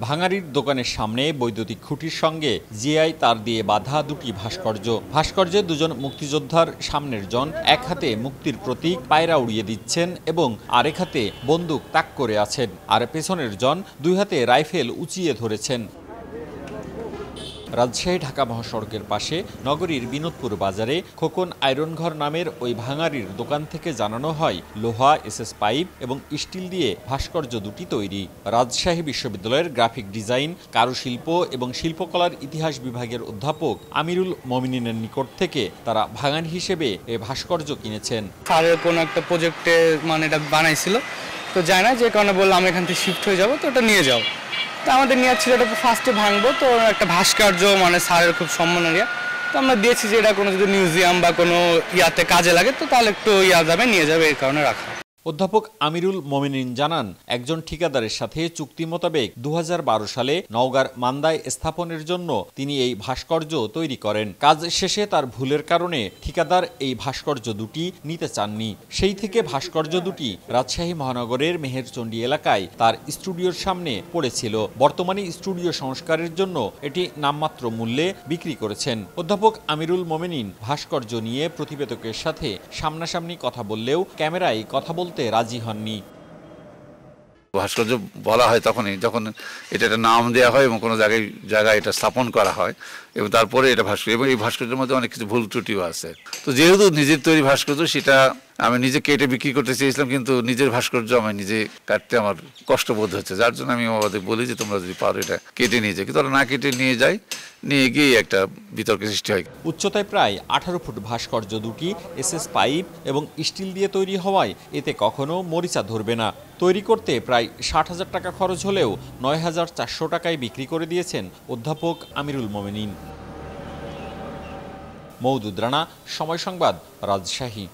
ভাঙাড়ির দোকানের সামনে বৈদ্যুতিক খুঁটির সঙ্গে জিআই তার দিয়ে বাঁধা দুটি ভাস্কর্যে দুজন মুক্তিযোদ্ধার সামনের জন এক হাতে মুক্তির প্রতীক পায়রা উড়িয়ে দিচ্ছেন এবং আরেক হাতে বন্দুক তাক করে আছেন, আর পেছনের জন দুই হাতে রাইফেল উঁচিয়ে ধরেছেন। রাজশাহী ঢাকা মহাসড়কের পাশে নগরীর বিনোদপুর বাজারে খোকন আয়রনঘর নামের ওই ভাঙাড়ির দোকান থেকে জানানো হয় লোহা, এসএস পাইপ এবং স্টিল দিয়ে ভাস্কর্য দুটি তৈরি। রাজশাহী বিশ্ববিদ্যালয়ের গ্রাফিক ডিজাইন, কারুশিল্প এবং শিল্পকলার ইতিহাস বিভাগের অধ্যাপক আমিরুল মমিনিনের নিকট থেকে তারা ভাঙাড়ি হিসেবে এ ভাস্কর্য কিনেছেন। স্যারের কোনো একটা প্রজেক্টে এটা বানাইছিল, তো যায় না, যে কারণে বললাম আমি এখান থেকে শিফট হয়ে যাবো, তো ওটা নিয়ে যাও। তো আমাদের নিয়ে ছিল এটা ফার্স্টে ভাঙবো, তো একটা ভাস্কর্য স্যারের খুব সম্মানীয়, তো আমরা দিয়েছি যে এটা কোনো যদি মিউজিয়াম বা কোনো ইয়াতে কাজে লাগে তো তাহলে একটু নিয়ে যাবে, এই কারণে রাখা। অধ্যাপক আমিরুল মমিনিন জানান, একজন ঠিকাদারের সাথে চুক্তি মোতাবেক 2012 সালে নওগাঁর মান্দায় স্থাপনের জন্য তিনি এই ভাস্কর্য তৈরি করেন। কাজ শেষে তার ভুলের কারণে ঠিকাদার এই ভাস্কর্য দুটি নিতে চাননি। সেই থেকে ভাস্কর্য দুটি রাজশাহী মহানগরের মেহেরচণ্ডী এলাকায় তার স্টুডিওর সামনে পড়েছিল। বর্তমানে স্টুডিও সংস্কারের জন্য এটি নামমাত্র মূল্যে বিক্রি করেছেন। অধ্যাপক আমিরুল মমিনিন ভাস্কর্য নিয়ে প্রতিবেদকের সাথে সামনাসামনি কথা বললেও ক্যামেরায় কথা বলতে রাজি হননি। ভাস্কর্য বলা হয় তখনই যখন এটা একটা নাম দেওয়া হয় এবং কোনো জায়গায় এটা স্থাপন করা হয় এবং তারপরে এটা ভাস্কর্য, এবং এই ভাস্কর্যের মধ্যে অনেক কিছু ভুল ত্রুটিও আছে। তো যেহেতু নিজের তৈরি ভাস্কর্য, সেটা আমি নিজে কেটে বিক্রি করতে চেয়েছিলাম, কিন্তু নিজের ভাস্কর্য আমি নিজে কাটতে আমার কষ্টবোধ হচ্ছে, যার জন্য আমি আমাদের বলি যে তোমরা যদি পারো এটা কেটে নিয়ে যাই, কিন্তু ওরা না কেটে নিয়ে যায়, নিয়ে গিয়ে একটা বিতর্কের সৃষ্টি হয়। উচ্চতায় প্রায় 18 ফুট ভাস্কর্য দুটি এসএস পাইপ এবং স্টিল দিয়ে তৈরি হওয়ায় এতে কখনো মরিচা ধরবে না। তৈরি করতে প্রায় 60,000 টাকা খরচ হলেও 9,400 টাকায় বিক্রি করে দিয়েছেন অধ্যাপক আমিরুল মমিনিন। মওদুদ রানা, সময় সংবাদ, রাজশাহী।